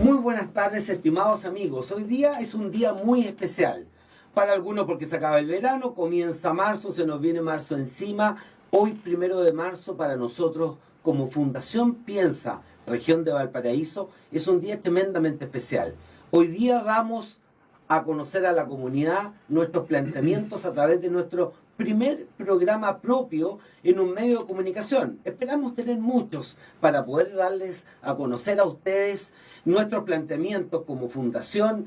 Muy buenas tardes, estimados amigos. Hoy día es un día muy especial. Para algunos porque se acaba el verano, comienza marzo, se nos viene marzo encima. Hoy, 1 de marzo, para nosotros como Fundación Piensa, región de Valparaíso, es un día tremendamente especial. Hoy día damos a conocer a la comunidad nuestros planteamientos a través de nuestro primer programa propio en un medio de comunicación. Esperamos tener muchos para poder darles a conocer a ustedes nuestros planteamientos como fundación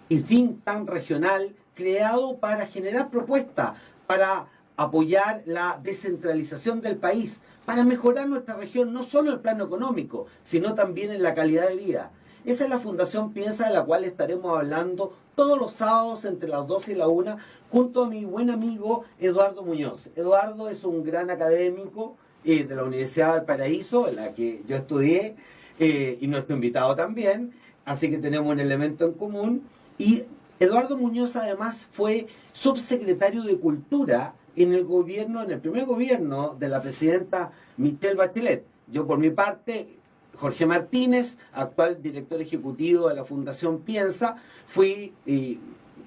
y think tank regional creado para generar propuestas, para apoyar la descentralización del país, para mejorar nuestra región no solo en el plano económico, sino también en la calidad de vida. Esa es la Fundación Piensa, de la cual estaremos hablando todos los sábados entre las 12 y la 1, junto a mi buen amigo Eduardo Muñoz. Eduardo es un gran académico de la Universidad de Valparaíso, en la que yo estudié, y nuestro invitado también, así que tenemos un elemento en común. Y Eduardo Muñoz además fue subsecretario de Cultura en el gobierno, en el primer gobierno de la presidenta Michelle Bachelet. Yo por mi parte, Jorge Martínez, actual director ejecutivo de la Fundación Piensa, fui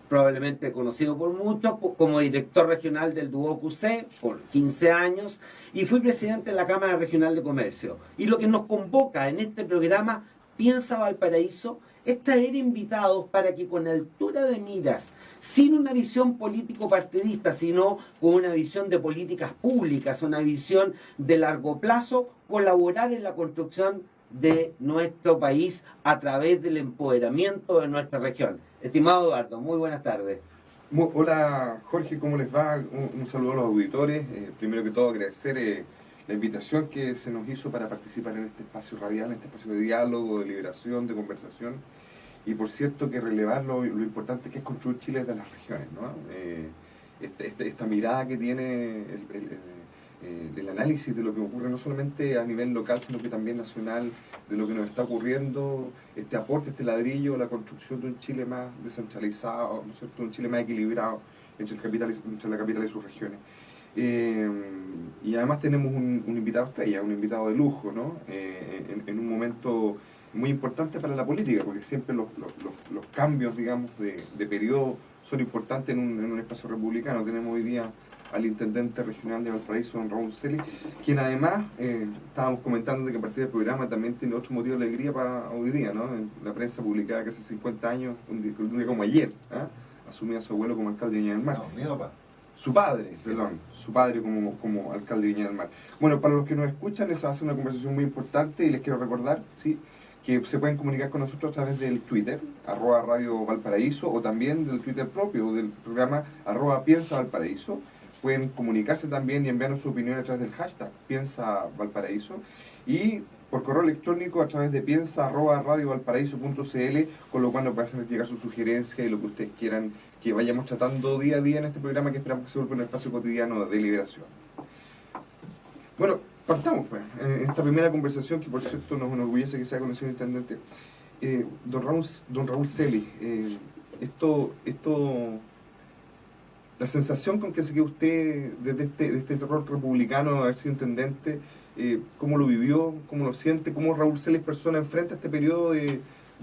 probablemente conocido por muchos como director regional del DuoQC por 15 años y fui presidente de la Cámara Regional de Comercio. Y lo que nos convoca en este programa Piensa Valparaíso es traer invitados para que con altura de miras, sin una visión político-partidista, sino con una visión de políticas públicas, una visión de largo plazo, colaborar en la construcción de nuestro país a través del empoderamiento de nuestra región. Estimado Eduardo, muy buenas tardes. Hola Jorge, ¿cómo les va? Un saludo a los auditores. Primero que todo agradecer la invitación que se nos hizo para participar en este espacio radial, en este espacio de diálogo, de liberación, de conversación. Y por cierto que relevar lo importante que es construir Chile desde las regiones, ¿no? Esta mirada que tiene el análisis de lo que ocurre no solamente a nivel local, sino que también nacional, de lo que nos está ocurriendo, este aporte, este ladrillo, la construcción de un Chile más descentralizado, ¿no es cierto? Un Chile más equilibrado entre la capital y sus regiones. Y además tenemos un invitado estrella, un invitado de lujo, ¿no? En un momento muy importante para la política, porque siempre los cambios, digamos, de periodo son importantes en un espacio republicano. Tenemos hoy día al intendente regional de Valparaíso, don Raúl Celis, quien además, estábamos comentando de que a partir del programa también tiene otro motivo de alegría para hoy día, ¿no? En la prensa publicada que hace 50 años, un día como ayer, asumía a su abuelo como alcalde de Viña del Mar. No, mi papá. Su padre, Sí. perdón, su padre como alcalde de Viña del Mar. Bueno, para los que nos escuchan, les hace una conversación muy importante y les quiero recordar, sí, que se pueden comunicar con nosotros a través del Twitter, @Radio Valparaíso, o también del Twitter propio del programa @Piensa Valparaíso. Pueden comunicarse también y enviarnos su opinión a través del hashtag Piensa Valparaíso y por correo electrónico a través de piensa@radiovalparaíso.cl, con lo cual nos pueden hacer llegar sus sugerencias y lo que ustedes quieran que vayamos tratando día a día en este programa, que esperamos que se vuelva un espacio cotidiano de liberación. Bueno, partamos pues, en esta primera conversación, que por cierto nos enorgullece que sea con el señor intendente. Don Raúl Celis, la sensación con que se quedó usted de este terror republicano de haber sido intendente, ¿cómo lo vivió? ¿Cómo lo siente? ¿Cómo Raúl Celis persona enfrenta este periodo de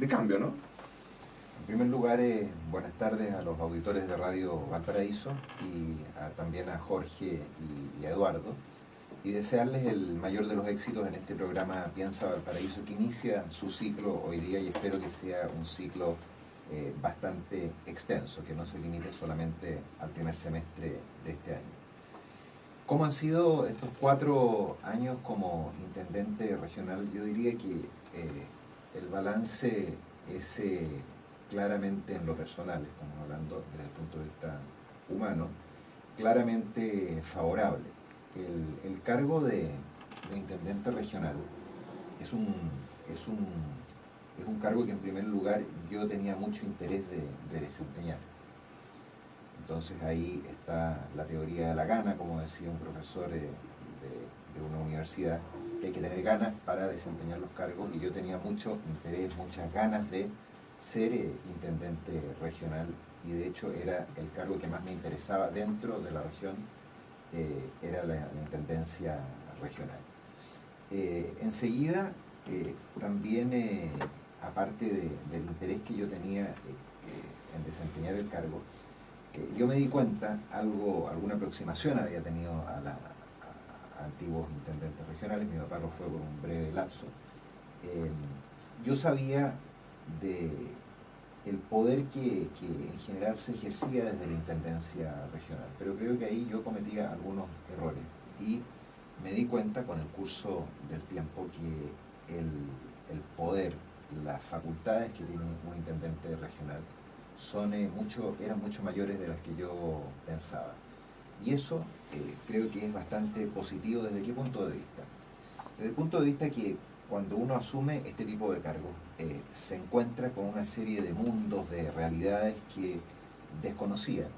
cambio, no? En primer lugar, buenas tardes a los auditores de Radio Valparaíso y también a Jorge y a Eduardo, y desearles el mayor de los éxitos en este programa Piensa Valparaíso, que inicia su ciclo hoy día y espero que sea un ciclo bastante extenso, que no se limite solamente al primer semestre de este año. ¿Cómo han sido estos 4 años como intendente regional? Yo diría que el balance es claramente, en lo personal, estamos hablando desde el punto de vista humano, claramente favorable. El cargo de intendente regional es un cargo que en primer lugar yo tenía mucho interés de desempeñar. Entonces ahí está la teoría de la gana, como decía un profesor de una universidad, que hay que tener ganas para desempeñar los cargos, y yo tenía mucho interés, muchas ganas de ser intendente regional, y de hecho era el cargo que más me interesaba dentro de la región, era la intendencia regional. Enseguida también aparte del interés que yo tenía en desempeñar el cargo, yo me di cuenta, alguna aproximación había tenido a antiguos intendentes regionales, mi papá lo fue por un breve lapso. Yo sabía el poder que en general se ejercía desde la intendencia regional, pero creo que ahí yo cometía algunos errores y me di cuenta con el curso del tiempo que el poder, las facultades que tiene un intendente regional eran mucho mayores de las que yo pensaba. Y eso creo que es bastante positivo. ¿Desde qué punto de vista? Desde el punto de vista que cuando uno asume este tipo de cargos, se encuentra con una serie de mundos, de realidades que desconocía.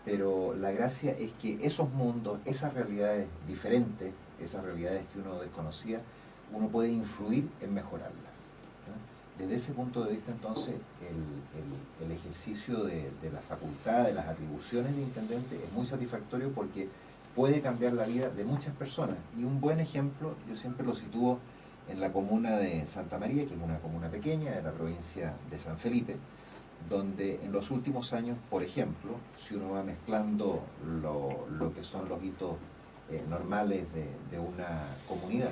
Pero la gracia es que esos mundos, esas realidades diferentes, esas realidades que uno desconocía, uno puede influir en mejorarlas. Desde ese punto de vista, entonces, el ejercicio de la facultad, de las atribuciones de intendente es muy satisfactorio porque puede cambiar la vida de muchas personas. Y un buen ejemplo, yo siempre lo sitúo en la comuna de Santa María, que es una comuna pequeña de la provincia de San Felipe, donde en los últimos años, por ejemplo, si uno va mezclando lo que son los hitos normales de una comunidad,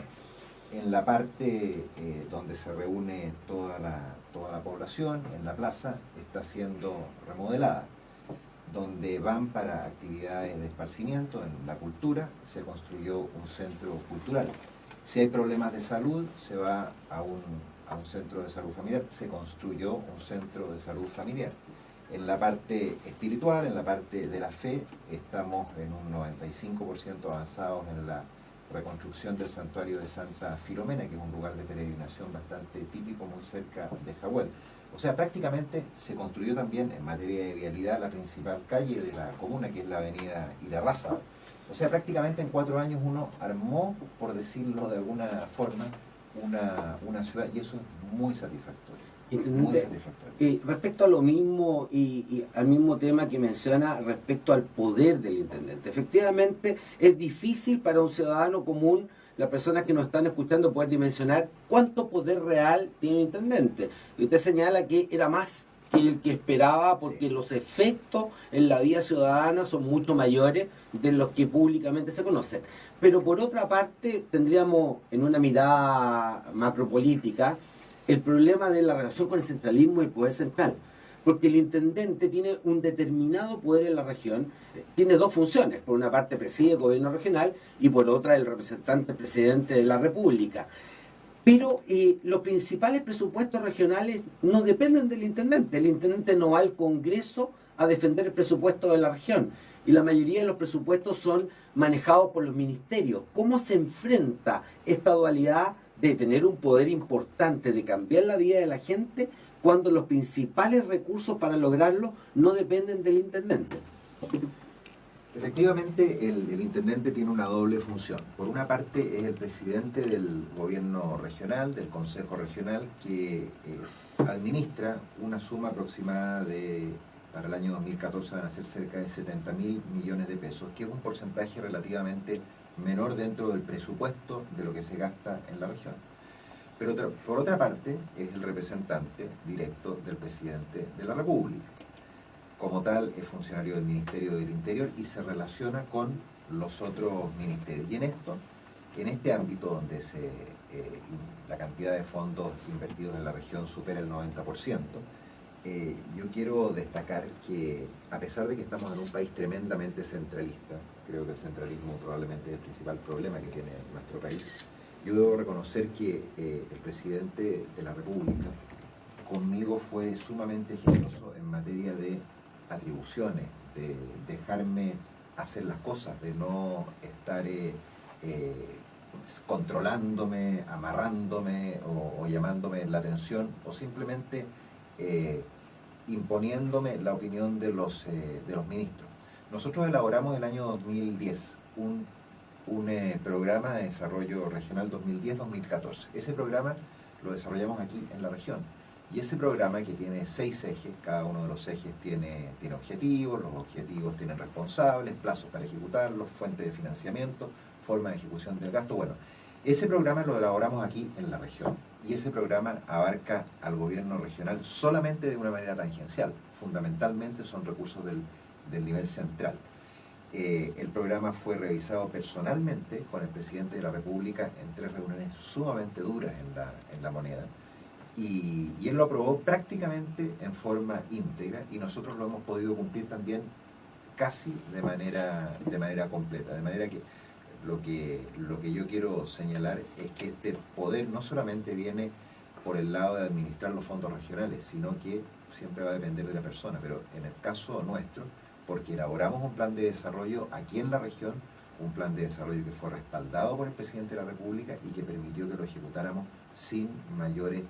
en la parte donde se reúne toda la población, en la plaza, está siendo remodelada. Donde van para actividades de esparcimiento, en la cultura, se construyó un centro cultural. Si hay problemas de salud, se va a un centro de salud familiar, se construyó un centro de salud familiar. En la parte espiritual, en la parte de la fe, estamos en un 95% avanzados en la reconstrucción del santuario de Santa Filomena, que es un lugar de peregrinación bastante típico, muy cerca de Jahuel. O sea, prácticamente se construyó también en materia de vialidad la principal calle de la comuna, que es la avenida Irarrázaval. O sea, prácticamente en 4 años uno armó, por decirlo de alguna forma, una ciudad, y eso es muy satisfactorio. Muy satisfactorio. Respecto a lo mismo y al mismo tema que menciona respecto al poder del intendente, efectivamente es difícil para un ciudadano común, las personas que nos están escuchando, poder dimensionar cuánto poder real tiene un intendente. Y usted señala que era más que el que esperaba porque los efectos en la vida ciudadana son mucho mayores de los que públicamente se conocen. Pero por otra parte tendríamos en una mirada macropolítica el problema de la relación con el centralismo y el poder central, porque el intendente tiene un determinado poder en la región, tiene dos funciones: por una parte preside el gobierno regional y por otra el representante presidente de la República. Pero los principales presupuestos regionales no dependen del intendente. El intendente no va al Congreso a defender el presupuesto de la región, y la mayoría de los presupuestos son manejados por los ministerios. ¿Cómo se enfrenta esta dualidad de tener un poder importante, de cambiar la vida de la gente, cuando los principales recursos para lograrlo no dependen del intendente? Efectivamente, el intendente tiene una doble función. Por una parte es el presidente del gobierno regional, del consejo regional, que administra una suma aproximada para el año 2014 van a ser cerca de 70.000 millones de pesos, que es un porcentaje relativamente menor dentro del presupuesto de lo que se gasta en la región. Pero por otra parte es el representante directo del presidente de la República. Como tal, es funcionario del Ministerio del Interior y se relaciona con los otros ministerios. Y en este ámbito donde la cantidad de fondos invertidos en la región supera el 90%, yo quiero destacar que, a pesar de que estamos en un país tremendamente centralista, creo que el centralismo probablemente es el principal problema que tiene nuestro país, yo debo reconocer que el presidente de la República conmigo fue sumamente generoso en materia de atribuciones, de dejarme hacer las cosas, de no estar controlándome, amarrándome o llamándome la atención, o simplemente imponiéndome la opinión de los ministros. Nosotros elaboramos el año 2010 un programa de desarrollo regional 2010-2014. Ese programa lo desarrollamos aquí en la región. Y ese programa, que tiene 6 ejes, cada uno de los ejes tiene objetivos, los objetivos tienen responsables, plazos para ejecutarlos, fuente de financiamiento, forma de ejecución del gasto. Bueno, ese programa lo elaboramos aquí en la región. y ese programa abarca al gobierno regional solamente de una manera tangencial. Fundamentalmente son recursos del nivel central. El programa fue revisado personalmente con el presidente de la República en 3 reuniones sumamente duras en la moneda, y él lo aprobó prácticamente en forma íntegra, y nosotros lo hemos podido cumplir también casi de manera completa. De manera que lo que yo quiero señalar es que este poder no solamente viene por el lado de administrar los fondos regionales, sino que siempre va a depender de la persona. Pero en el caso nuestro, porque elaboramos un plan de desarrollo aquí en la región, un plan de desarrollo que fue respaldado por el presidente de la República y que permitió que lo ejecutáramos sin mayores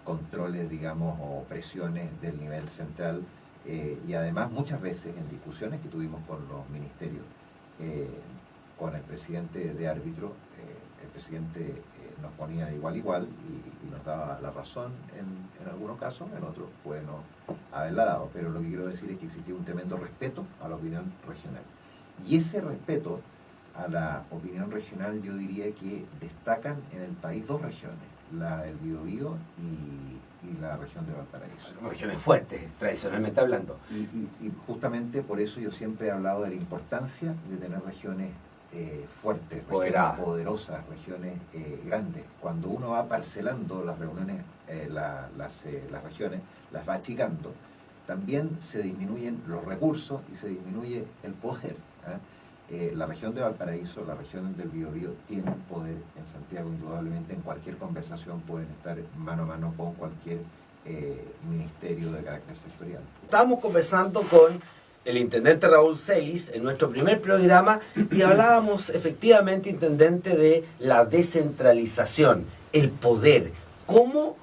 controles, digamos, o presiones del nivel central, y además muchas veces en discusiones que tuvimos con los ministerios, con el presidente de árbitro, el presidente nos ponía igual y nos daba la razón en algunos casos, en otros puede no haberla dado, pero lo que quiero decir es que existía un tremendo respeto a la opinión regional. Y ese respeto a la opinión regional, yo diría que destacan en el país 2 regiones, la del Biobío y la región de Valparaíso. Son regiones fuertes, tradicionalmente hablando. Y justamente por eso yo siempre he hablado de la importancia de tener regiones fuertes, regiones poderosas, regiones grandes. Cuando uno va parcelando las reuniones, las regiones, las va achicando, también se disminuyen los recursos y se disminuye el poder. La región de Valparaíso, la región del Biobío, tienen poder en Santiago, indudablemente. En cualquier conversación pueden estar mano a mano con cualquier ministerio de carácter sectorial. Estábamos conversando con el intendente Raúl Celis en nuestro primer programa y hablábamos efectivamente, intendente, de la descentralización, el poder. ¿Cómo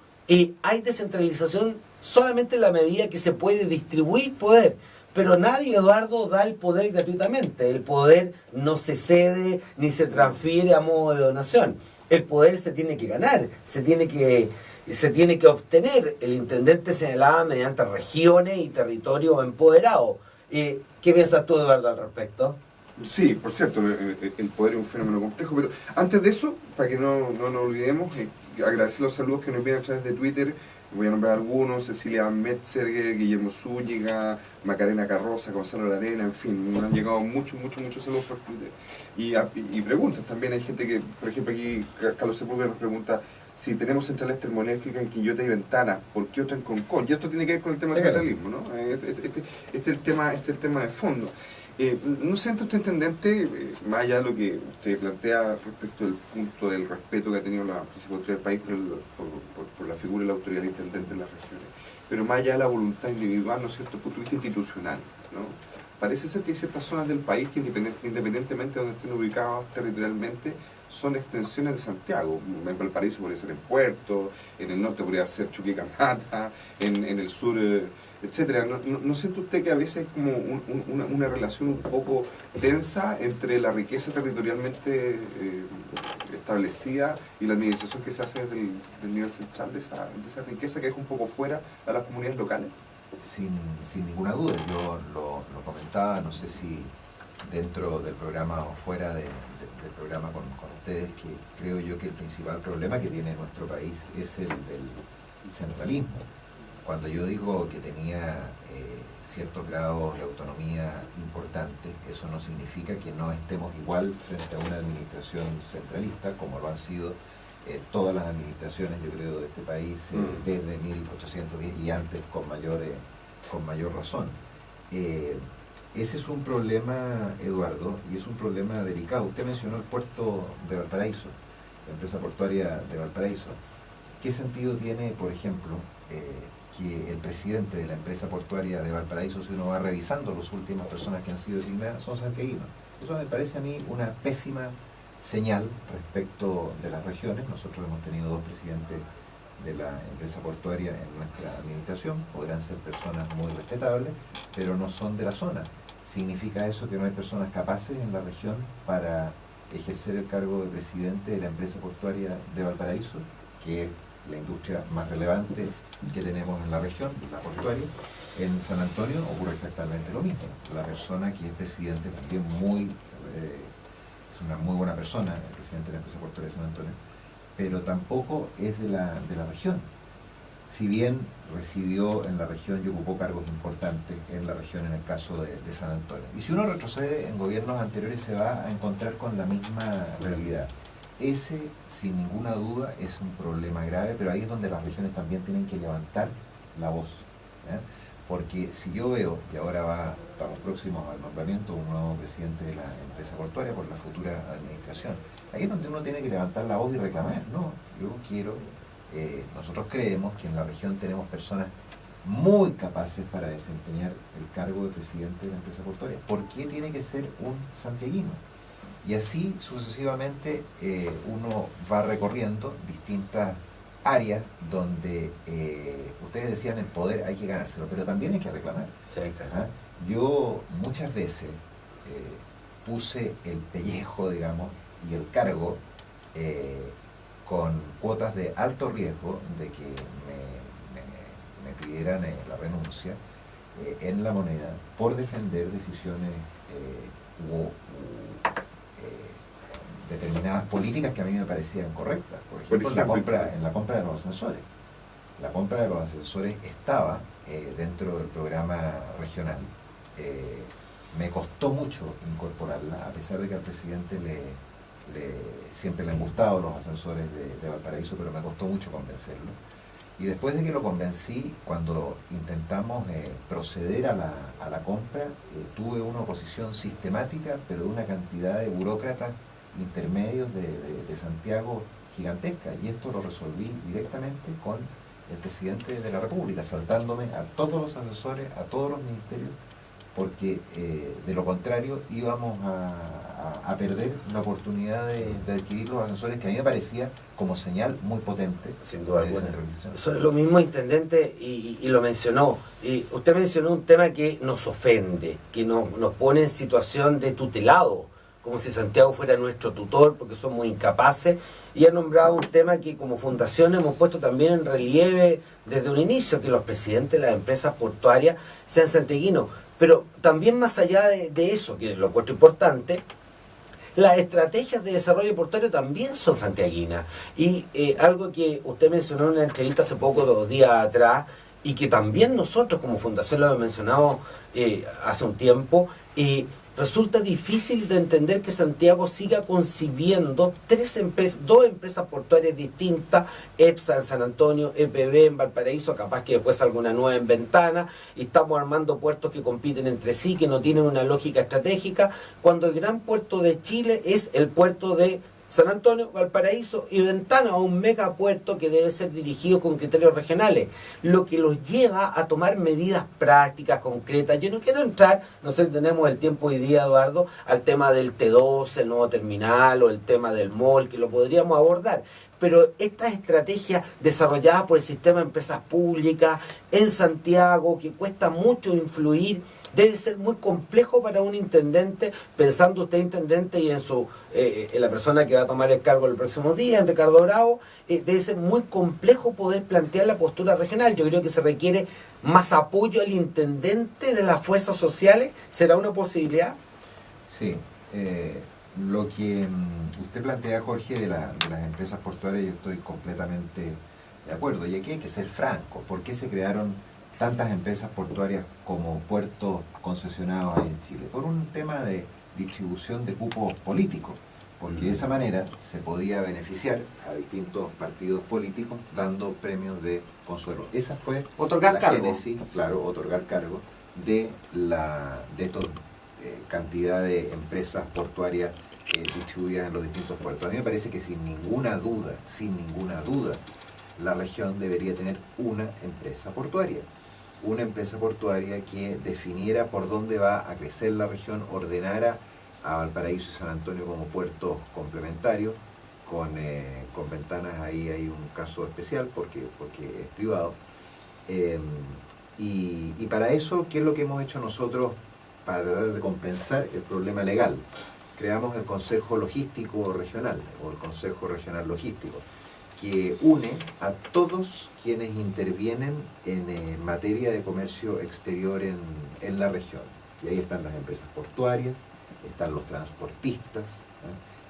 hay descentralización solamente en la medida que se puede distribuir poder? Pero nadie, Eduardo, da el poder gratuitamente. El poder no se cede ni se transfiere a modo de donación. El poder se tiene que ganar, se tiene que obtener. El intendente señalaba mediante regiones y territorios empoderados. ¿Qué piensas tú, Eduardo, al respecto? Sí, por cierto, el poder es un fenómeno complejo, pero antes de eso, para que no nos olvidemos, agradecer los saludos que nos vienen a través de Twitter. Voy a nombrar algunos: Cecilia Metzger, Guillermo Zúñiga, Macarena Carroza, Gonzalo Larena, en fin, me han llegado muchos saludos por Twitter. Y preguntas también. Hay gente que, por ejemplo, aquí Carlos Sepúlveda nos pregunta si tenemos centrales termoeléctricas en Quillota y Ventana, ¿por qué otra en Concón? Y esto tiene que ver con el tema del centralismo, ¿no? Este es el tema de fondo. No sé, usted, intendente, más allá de lo que usted plantea respecto del punto del respeto que ha tenido la principal autoridad del país por la figura y la autoridad del intendente en las regiones, pero más allá de la voluntad individual, ¿no es cierto?, punto de vista institucional, ¿no? Parece ser que hay ciertas zonas del país que, independientemente de donde estén ubicados territorialmente, son extensiones de Santiago. En Valparaíso podría ser en Puerto, en el norte podría ser Chuquicamata, en el sur, etcétera. ¿No siente usted que a veces hay como una relación un poco tensa entre la riqueza territorialmente establecida y la administración que se hace desde el nivel central de esa riqueza que deja un poco fuera a las comunidades locales? Sin ninguna duda. Yo lo comentaba, no sé si dentro del programa o fuera del programa con ustedes, que creo yo que el principal problema que tiene nuestro país es el del centralismo. Cuando yo digo que tenía ciertos grados de autonomía importantes, eso no significa que no estemos igual frente a una administración centralista, como lo han sido todas las administraciones, yo creo, de este país desde 1810 y antes con mayor razón. Ese es un problema, Eduardo, y es un problema delicado. Usted mencionó el puerto de Valparaíso, la empresa portuaria de Valparaíso. ¿Qué sentido tiene, por ejemplo, que el presidente de la empresa portuaria de Valparaíso, si uno va revisando las últimas personas que han sido designadas, son santiaguinos? Eso me parece a mí una pésima señal respecto de las regiones. Nosotros hemos tenido 2 presidentes de la empresa portuaria en nuestra administración. Podrán ser personas muy respetables, pero no son de la zona. ¿Significa eso que no hay personas capaces en la región para ejercer el cargo de presidente de la empresa portuaria de Valparaíso, que es la industria más relevante que tenemos en la región, la portuaria? En San Antonio ocurre exactamente lo mismo. La persona que es presidente también es una muy buena persona, el presidente de la empresa portuaria de San Antonio, pero tampoco es de la región. Si bien residió en la región y ocupó cargos importantes en la región en el caso de San Antonio. Y si uno retrocede en gobiernos anteriores se va a encontrar con la misma realidad. Ese, sin ninguna duda, es un problema grave, pero ahí es donde las regiones también tienen que levantar la voz. ¿Eh? Porque si yo veo, y ahora estamos próximos al nombramiento de un nuevo presidente de la empresa portuaria por la futura administración, ahí es donde uno tiene que levantar la voz y reclamar. No, yo quiero, nosotros creemos que en la región tenemos personas muy capaces para desempeñar el cargo de presidente de la empresa portuaria. ¿Por qué tiene que ser un santiaguino? Y así sucesivamente uno va recorriendo distintas áreas donde ustedes decían el poder hay que ganárselo, pero también hay que reclamar. Sí, claro. ¿Ah? Yo muchas veces puse el pellejo, digamos, y el cargo con cuotas de alto riesgo de que me pidieran la renuncia en la moneda por defender decisiones determinadas políticas que a mí me parecían correctas. Por ejemplo, en la compra de los ascensores. La compra de los ascensores estaba dentro del programa regional. Me costó mucho incorporarla, a pesar de que al presidente siempre le han gustado los ascensores de Valparaíso, pero me costó mucho convencerlo. Y después de que lo convencí, cuando intentamos proceder a la compra, tuve una oposición sistemática, pero de una cantidad de burócratas intermedios de Santiago gigantesca, y esto lo resolví directamente con el presidente de la República, saltándome a todos los asesores, a todos los ministerios, porque de lo contrario íbamos a perder la oportunidad de adquirir los asesores, que a mí me parecía como señal muy potente. Sin duda alguna. Descentralización. Sobre lo mismo, intendente, y lo mencionó. Y usted mencionó un tema que nos ofende, que nos pone en situación de tutelado, como si Santiago fuera nuestro tutor, porque somos incapaces, y ha nombrado un tema que como fundación hemos puesto también en relieve desde un inicio, que los presidentes de las empresas portuarias sean santiaguinos. Pero también más allá de eso, que lo encuentro importante, las estrategias de desarrollo portuario también son santiaguinas. Y algo que usted mencionó en una entrevista hace poco, 2 días atrás, y que también nosotros como fundación lo hemos mencionado hace un tiempo, resulta difícil de entender que Santiago siga concibiendo 2 empresas portuarias distintas, EPSA en San Antonio, EPB en Valparaíso, capaz que después alguna nueva en Ventana, y estamos armando puertos que compiten entre sí, que no tienen una lógica estratégica, cuando el gran puerto de Chile es el puerto de San Antonio, Valparaíso y Ventana, un megapuerto que debe ser dirigido con criterios regionales, lo que los lleva a tomar medidas prácticas, concretas. Yo no quiero entrar, no sé si tenemos el tiempo hoy día, Eduardo, al tema del T12, el nuevo terminal, o el tema del mall, que lo podríamos abordar, pero estas estrategias desarrolladas por el sistema de empresas públicas en Santiago, que cuesta mucho influir, debe ser muy complejo para un intendente, pensando usted intendente y en la persona que va a tomar el cargo el próximo día, en Ricardo Bravo, debe ser muy complejo poder plantear la postura regional. Yo creo que se requiere más apoyo al intendente de las fuerzas sociales. ¿Será una posibilidad? Sí, lo que usted plantea, Jorge, de las empresas portuarias, yo estoy completamente de acuerdo. Y aquí hay que ser franco. ¿Por qué se crearon tantas empresas portuarias como puertos concesionados ahí en Chile? Por un tema de distribución de cupos políticos, porque de esa manera se podía beneficiar a distintos partidos políticos dando premios de consuelo. Esa fue otorgar cargo. Génesis, claro, otorgar cargo de estos cantidad de empresas portuarias distribuidas en los distintos puertos. A mí me parece que sin ninguna duda, la región debería tener una empresa portuaria que definiera por dónde va a crecer la región, ordenara a Valparaíso y San Antonio como puertos complementarios, con Ventanas. Ahí hay un caso especial porque es privado. Y para eso, ¿qué es lo que hemos hecho nosotros para tratar de compensar el problema legal? Creamos el Consejo Logístico Regional, o el Consejo Regional Logístico, que une a todos quienes intervienen en materia de comercio exterior en la región. Y ahí están las empresas portuarias, están los transportistas,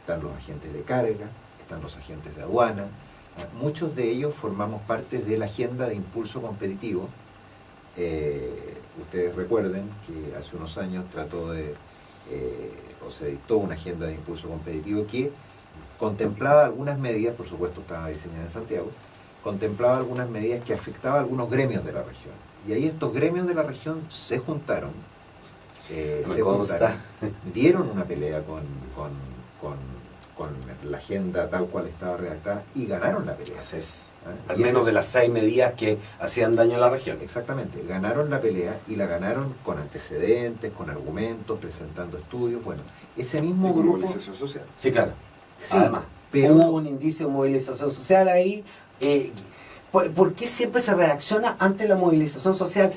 están los agentes de carga, están los agentes de aduana. Muchos de ellos formamos parte de la agenda de impulso competitivo. Ustedes recuerden que hace unos años se dictó una agenda de impulso competitivo que contemplaba algunas medidas, por supuesto estaba diseñada en Santiago, contemplaba algunas medidas que afectaban a algunos gremios de la región. Y ahí estos gremios de la región se juntaron, dieron una pelea con la agenda tal cual estaba redactada y ganaron la pelea. Así es. Al menos de las 6 medidas que hacían daño a la región. Exactamente, ganaron la pelea y la ganaron con antecedentes, con argumentos, presentando estudios. Bueno, ese mismo y con grupo... movilización social. Sí, claro. Sí, además, pero hubo un indicio de movilización social ahí. ¿Por qué siempre se reacciona ante la movilización social?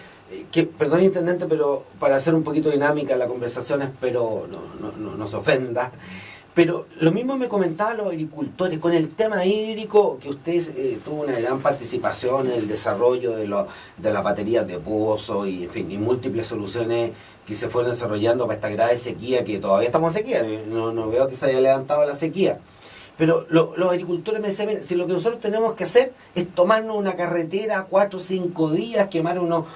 Perdón, intendente, pero para hacer un poquito dinámica la conversación, espero no se ofenda. Pero lo mismo me comentaban los agricultores con el tema hídrico, que usted tuvo una gran participación en el desarrollo de las baterías de pozo y, en fin, y múltiples soluciones que se fueron desarrollando para esta grave sequía, que todavía estamos en sequía, no veo que se haya levantado la sequía. Pero los agricultores me decían, si lo que nosotros tenemos que hacer es tomarnos una carretera 4 o 5 días, quemar unos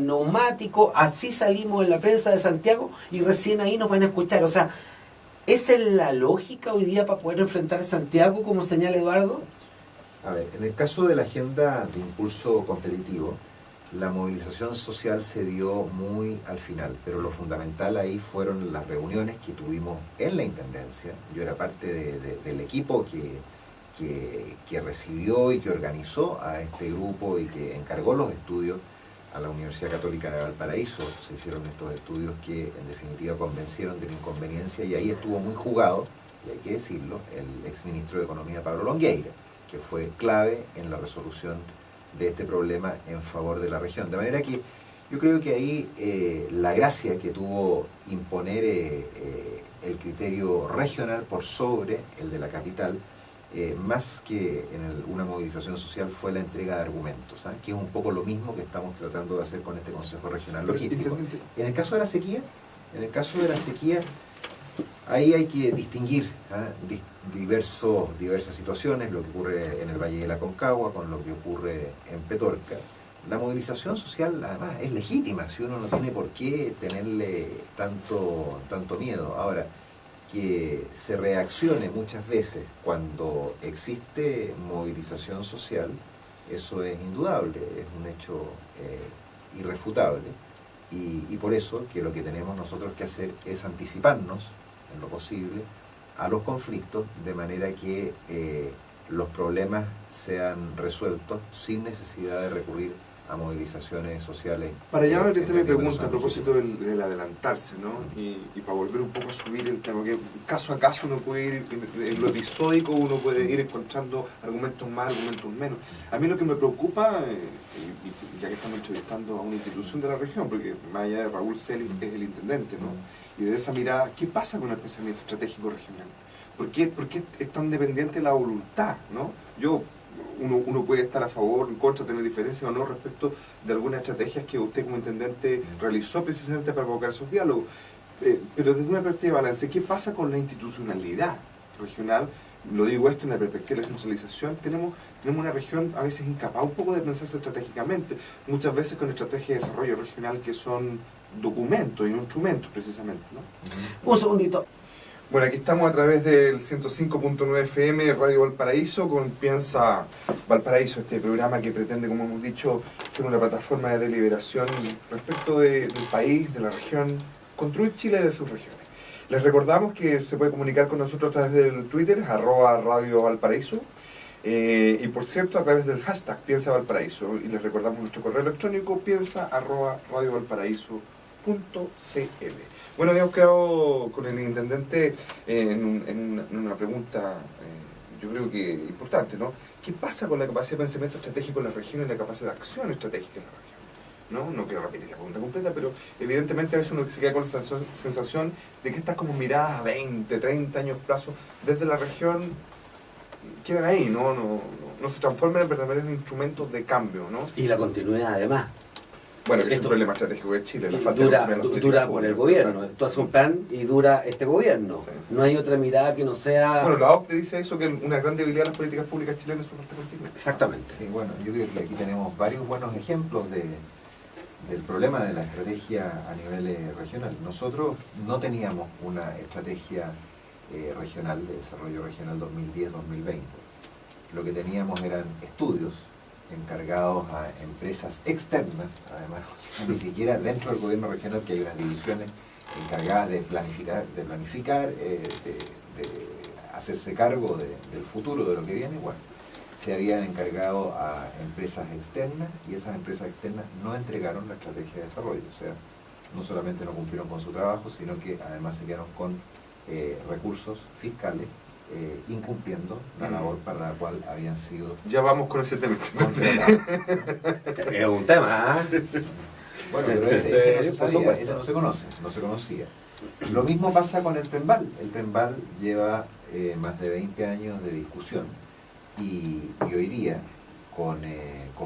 neumáticos, así salimos en la prensa de Santiago y recién ahí nos van a escuchar. O sea, ¿esa es la lógica hoy día para poder enfrentar a Santiago, como señala Eduardo? A ver, en el caso de la agenda de impulso competitivo, la movilización social se dio muy al final, pero lo fundamental ahí fueron las reuniones que tuvimos en la Intendencia. Yo era parte del equipo que recibió y que organizó a este grupo y que encargó los estudios a la Universidad Católica de Valparaíso. Se hicieron estos estudios que en definitiva convencieron de la inconveniencia y ahí estuvo muy jugado, y hay que decirlo, el exministro de Economía Pablo Longueira, que fue clave en la resolución de este problema en favor de la región. De manera que yo creo que ahí la gracia que tuvo imponer el criterio regional por sobre el de la capital, más que en una movilización social, fue la entrega de argumentos, ¿eh? Que es un poco lo mismo que estamos tratando de hacer con este Consejo Regional Logístico. En el caso de la sequía, ahí hay que distinguir diversas situaciones, lo que ocurre en el Valle de la Aconcagua con lo que ocurre en Petorca. La movilización social además es legítima, si uno no tiene por qué tenerle tanto miedo. Ahora, que se reaccione muchas veces cuando existe movilización social, eso es indudable, es un hecho irrefutable, y por eso que lo que tenemos nosotros que hacer es anticiparnos en lo posible a los conflictos, de manera que los problemas sean resueltos sin necesidad de recurrir a movilizaciones sociales. Para allá ahorita me pregunta a propósito del adelantarse, ¿no? Y para volver un poco a subir el tema, que caso a caso uno puede ir, en lo episódico uno puede ir encontrando argumentos más, argumentos menos. A mí lo que me preocupa, ya que estamos entrevistando a una institución de la región, porque más allá de Raúl Celis es el intendente, ¿no? Y de esa mirada, ¿qué pasa con el pensamiento estratégico regional? ¿Por qué es tan dependiente de la voluntad, ¿no? Uno puede estar a favor, en contra, tener diferencias o no respecto de algunas estrategias que usted como intendente realizó precisamente para provocar esos diálogos. Pero desde una perspectiva de balance, ¿qué pasa con la institucionalidad regional? Lo digo esto en la perspectiva de la centralización. Tenemos una región a veces incapaz un poco de pensarse estratégicamente, muchas veces con estrategias de desarrollo regional que son documentos y no instrumentos precisamente, ¿no? Un segundito. Bueno, aquí estamos a través del 105.9 FM Radio Valparaíso con Piensa Valparaíso, este programa que pretende, como hemos dicho, ser una plataforma de deliberación respecto del país, de la región, construir Chile de sus regiones. Les recordamos que se puede comunicar con nosotros a través del Twitter, @Radio Valparaíso, y por cierto a través del hashtag Piensa Valparaíso. Y les recordamos nuestro correo electrónico, piensa@radiovalparaíso.cl. Bueno, habíamos quedado con el intendente en una pregunta, yo creo que importante, ¿no? ¿Qué pasa con la capacidad de pensamiento estratégico en la región y la capacidad de acción estratégica en la región? No quiero repetir la pregunta completa, pero evidentemente a veces uno se queda con la sensación de que estas como miradas a 20, 30 años plazo desde la región quedan ahí, no se transforman en verdaderos instrumentos de cambio, ¿no? Y la continuidad además. Bueno, que es un esto problema estratégico de Chile, la y falta de dura, confiar en las dura políticas por el públicas. gobierno. Tú haces un plan y dura este gobierno. Sí. No hay otra mirada que no sea... Bueno, la OCDE dice eso, que una gran debilidad de las políticas públicas chilenas es su falta de continuidad. Exactamente. Sí, bueno, yo creo que aquí tenemos varios buenos ejemplos del problema de la estrategia a nivel regional. Nosotros no teníamos una estrategia regional de desarrollo regional 2010-2020. Lo que teníamos eran estudios encargados a empresas externas, además, o sea, ni siquiera dentro del gobierno regional, que hay unas divisiones encargadas de planificar, de hacerse cargo del futuro, de lo que viene. Bueno, se habían encargado a empresas externas y esas empresas externas no entregaron la estrategia de desarrollo. O sea, no solamente no cumplieron con su trabajo, sino que además se quedaron con recursos fiscales incumpliendo la labor para la cual habían sido Ya vamos con ese tema. contratados. Es un tema, ¿ah? Bueno, pero ese no se Por sabía, supuesto. ese no se conoce, no se conocía. Lo mismo pasa con el PREMBAL. El PREMBAL lleva más de 20 años de discusión y hoy día, con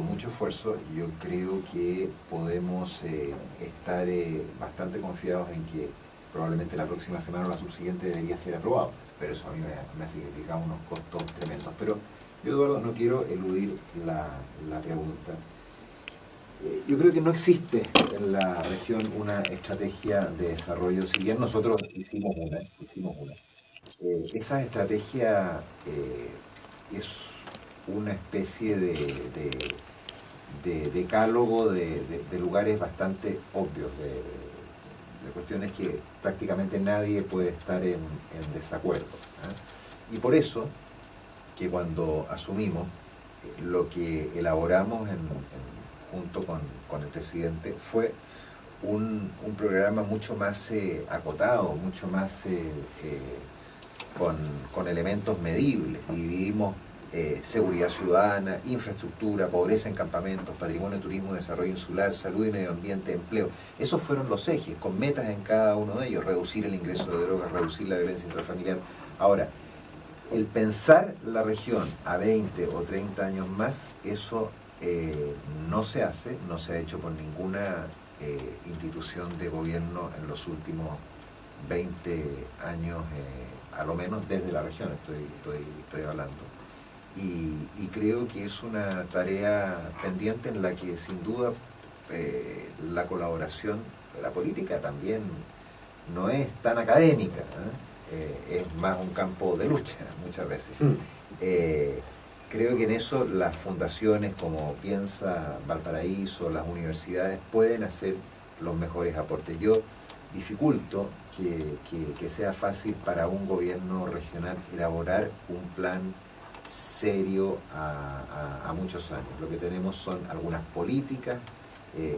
mucho esfuerzo, yo creo que podemos estar bastante confiados en que probablemente la próxima semana o la subsiguiente debería ser aprobado. Pero eso a mí me ha significado unos costos tremendos. Pero yo, Eduardo, no quiero eludir la pregunta. Yo creo que no existe en la región una estrategia de desarrollo, si bien nosotros hicimos una. Esa estrategia es una especie de decálogo de lugares bastante obvios, de cuestiones que prácticamente nadie puede estar en desacuerdo. Y por eso, que cuando asumimos lo que elaboramos junto con el presidente fue un programa mucho más acotado, mucho más con elementos medibles. Dividimos seguridad ciudadana, infraestructura, pobreza en campamentos, patrimonio, turismo, desarrollo insular, salud y medio ambiente, empleo. Esos fueron los ejes, con metas en cada uno de ellos: reducir el ingreso de drogas, reducir la violencia intrafamiliar. Ahora, el pensar la región a 20 o 30 años más, eso no se hace, no se ha hecho por ninguna institución de gobierno en los últimos 20 años, a lo menos desde la región estoy hablando. Y creo que es una tarea pendiente en la que sin duda la colaboración de la política también no es tan académica, es más un campo de lucha muchas veces. Creo que en eso las fundaciones como Piensa Valparaíso, las universidades pueden hacer los mejores aportes. Yo dificulto que sea fácil para un gobierno regional elaborar un plan serio a muchos años. Lo que tenemos son algunas políticas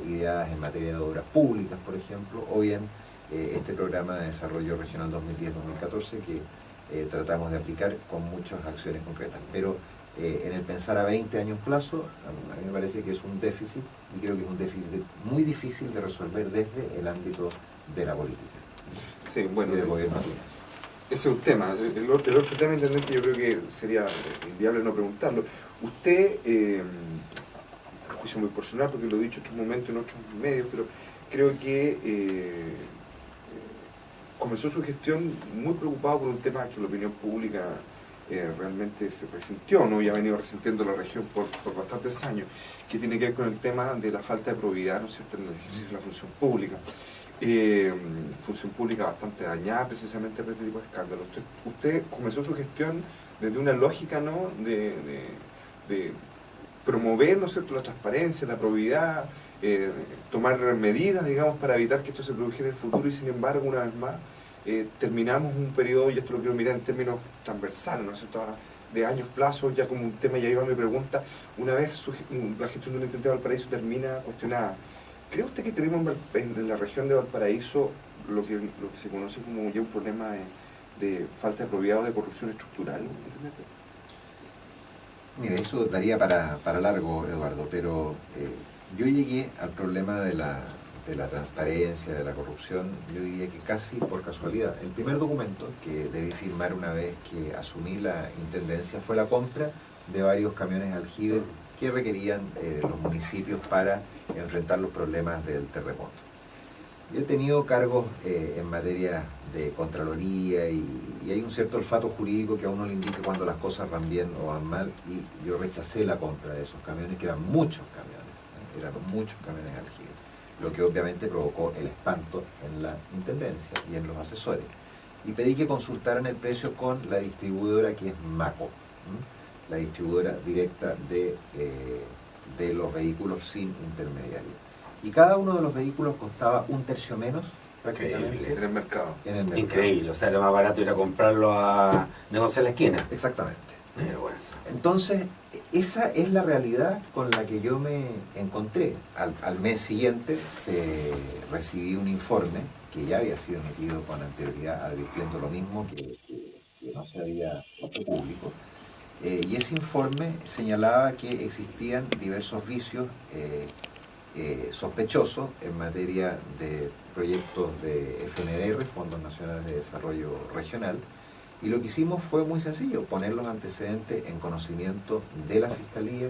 ideadas en materia de obras públicas, por ejemplo, o bien este programa de desarrollo regional 2010-2014 que tratamos de aplicar con muchas acciones concretas. Pero en el pensar a 20 años plazo, a mí me parece que es un déficit, y creo que es un déficit muy difícil de resolver desde el ámbito de la política. Sí, bueno, y del gobierno. ese es un tema. El otro tema, intendente, yo creo que sería inviable no preguntarlo. Usted, a juicio muy personal, porque lo he dicho en otros momentos, en otros medios, pero creo que comenzó su gestión muy preocupado por un tema que la opinión pública realmente se resintió, ¿no? Y ha venido resintiendo la región por bastantes años, que tiene que ver con el tema de la falta de probidad, ¿no es cierto?, en el ejercicio de la función pública. Función pública bastante dañada precisamente por este tipo de escándalos. Usted comenzó su gestión desde una lógica, ¿no?, de promover, ¿no es cierto?, la transparencia, la probidad, tomar medidas, digamos, para evitar que esto se produjera en el futuro, y sin embargo, una vez más, terminamos un periodo, y esto lo quiero mirar en términos transversales, ¿no es cierto?, de años plazo, ya como un tema, ya iba mi pregunta, una vez la gestión de un intendente de Valparaíso termina cuestionada. ¿Cree usted que tenemos en la región de Valparaíso lo que se conoce como ya un problema de falta de probidad o de corrupción estructural, intendente? Mire, eso daría para largo, Eduardo, pero yo llegué al problema de la transparencia, de la corrupción, yo diría que casi por casualidad. El primer documento que debí firmar una vez que asumí la intendencia fue la compra de varios camiones aljibe que requerían los municipios para enfrentar los problemas del terremoto. Yo he tenido cargos en materia de Contraloría y hay un cierto olfato jurídico que a uno le indica cuando las cosas van bien o van mal, y yo rechacé la compra de esos camiones, que eran muchos camiones aljibe, lo que obviamente provocó el espanto en la Intendencia y en los asesores. Y pedí que consultaran el precio con la distribuidora, que es Maco, la distribuidora directa de los vehículos sin intermediario. Y cada uno de los vehículos costaba un tercio menos, prácticamente, En el mercado. Increíble, o sea, era más barato ir a comprarlo a negociar la esquina. Exactamente. Qué vergüenza. Entonces, esa es la realidad con la que yo me encontré. Al mes siguiente recibí un informe que ya había sido emitido con anterioridad, advirtiendo lo mismo, que no se había hecho público. Y ese informe señalaba que existían diversos vicios sospechosos en materia de proyectos de FNDR, Fondos Nacionales de Desarrollo Regional, y lo que hicimos fue muy sencillo: poner los antecedentes en conocimiento de la Fiscalía,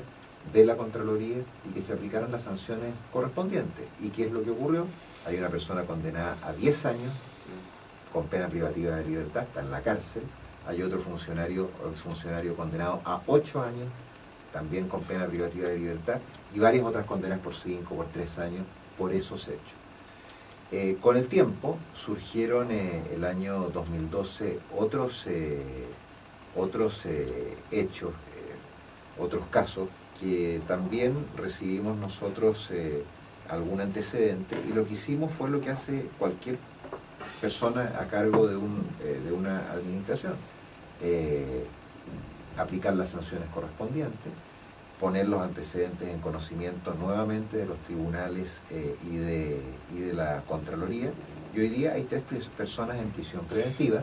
de la Contraloría, y que se aplicaran las sanciones correspondientes. ¿Y qué es lo que ocurrió? Hay una persona condenada a 10 años con pena privativa de libertad, está en la cárcel. Hay otro funcionario o exfuncionario condenado a 8 años, también con pena privativa de libertad, y varias otras condenas por 5, por 3 años, por esos hechos. Con el tiempo surgieron el año 2012 otros hechos, otros casos, que también recibimos nosotros algún antecedente, y lo que hicimos fue lo que hace cualquier persona a cargo de una administración: aplicar las sanciones correspondientes, poner los antecedentes en conocimiento nuevamente de los tribunales y de la Contraloría. Y hoy día hay 3 personas en prisión preventiva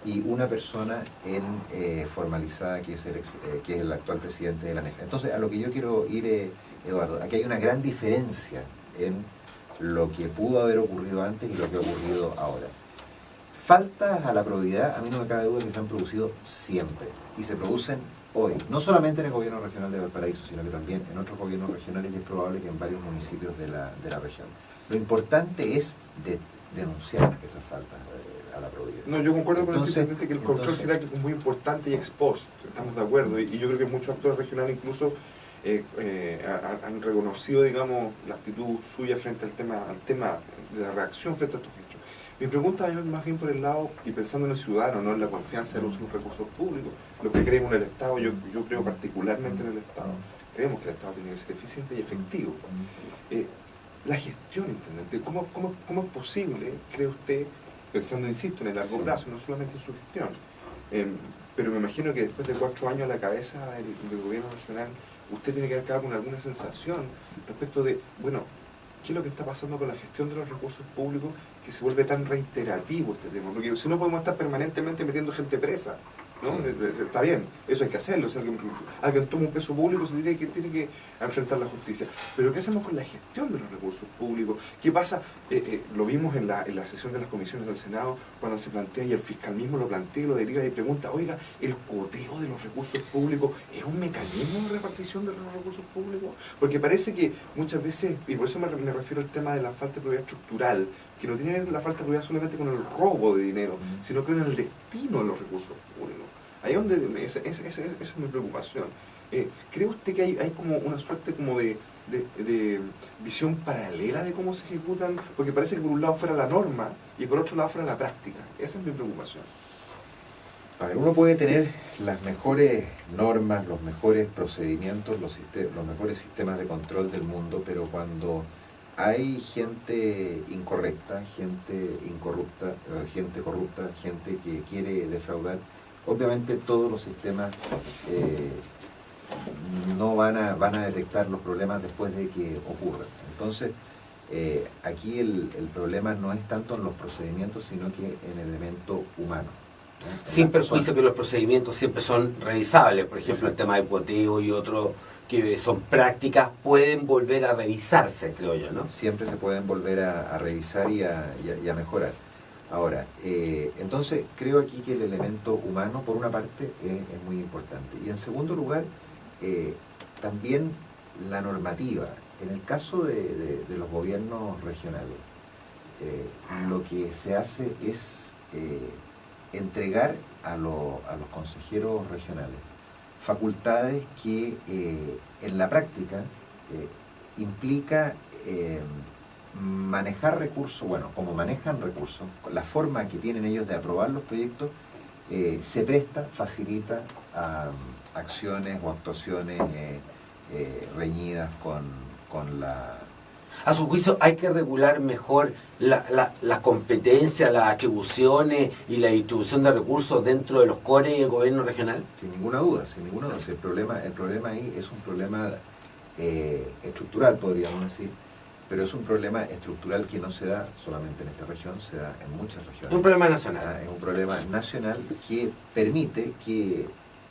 y una persona formalizada, que es el actual presidente de la ANEF. Entonces, a lo que yo quiero ir, Eduardo, aquí hay una gran diferencia en lo que pudo haber ocurrido antes y lo que ha ocurrido ahora. Faltas a la probidad, a mí no me cabe duda que se han producido siempre, y se producen hoy, no solamente en el gobierno regional de Valparaíso, sino que también en otros gobiernos regionales, y es probable que en varios municipios de la región. Lo importante es denunciar esas faltas a la probidad. No, yo concuerdo con el intendente que el control jerárquico es muy importante y ex post, estamos de acuerdo, y yo creo que muchos actores regionales incluso han reconocido, digamos, la actitud suya frente al tema de la reacción frente a estos hechos. Mi pregunta es más bien por el lado, y pensando en el ciudadano, no en la confianza del uso de los recursos públicos, lo que creemos en el Estado. Yo creo particularmente en el Estado. Creemos que el Estado tiene que ser eficiente y efectivo. La gestión, intendente, ¿cómo es posible, cree usted, pensando, insisto, en el largo plazo, no solamente en su gestión? Pero me imagino que después de 4 años a la cabeza del gobierno regional, usted tiene que haber quedado con alguna sensación respecto de, bueno, ¿qué es lo que está pasando con la gestión de los recursos públicos, que se vuelve tan reiterativo este tema? Porque si no, podemos estar permanentemente metiendo gente presa, ¿no? Sí. Está bien, eso hay que hacerlo. O sea, alguien toma un peso público, se tiene que enfrentar la justicia. Pero ¿qué hacemos con la gestión de los recursos públicos? ¿Qué pasa? Lo vimos en la sesión de las comisiones del Senado, cuando se plantea, y el fiscal mismo lo plantea y lo deriva y pregunta: oiga, ¿el coteo de los recursos públicos es un mecanismo de repartición de los recursos públicos? Porque parece que muchas veces, y por eso me refiero al tema de la falta de probidad estructural, que no tiene que ver la falta de probidad solamente con el robo de dinero, sino con el destino de los recursos públicos. Ahí es donde esa es mi preocupación. ¿Cree usted que hay como una suerte como de visión paralela de cómo se ejecutan? Porque parece que por un lado fuera la norma y por otro lado fuera la práctica. Esa es mi preocupación. A ver, uno puede tener las mejores normas, los mejores procedimientos, los mejores sistemas de control del mundo, pero cuando hay gente incorrecta, gente incorrupta, gente corrupta, gente que quiere defraudar, obviamente todos los sistemas no van a detectar los problemas después de que ocurran. Entonces, aquí el problema no es tanto en los procedimientos, sino que en el elemento humano. Sin perjuicio que los procedimientos siempre son revisables. Por ejemplo, el tema de cuoteo y otros que son prácticas pueden volver a revisarse, creo yo, ¿no? Siempre se pueden volver a revisar y a mejorar. Ahora, entonces creo aquí que el elemento humano, por una parte, es muy importante. Y en segundo lugar, también la normativa. En el caso de los gobiernos regionales, lo que se hace es entregar a los consejeros regionales facultades que en la práctica implica manejar recursos, bueno, como manejan recursos, la forma que tienen ellos de aprobar los proyectos se presta, facilita a acciones o actuaciones reñidas con la... A su juicio, hay que regular mejor la competencia, las atribuciones y la distribución de recursos dentro de los CORE y el gobierno regional. Sin ninguna duda, sin ninguna duda. El problema ahí es un problema estructural, podríamos decir, pero es un problema estructural que no se da solamente en esta región, se da en muchas regiones. Es un problema nacional. Es un problema nacional que permite que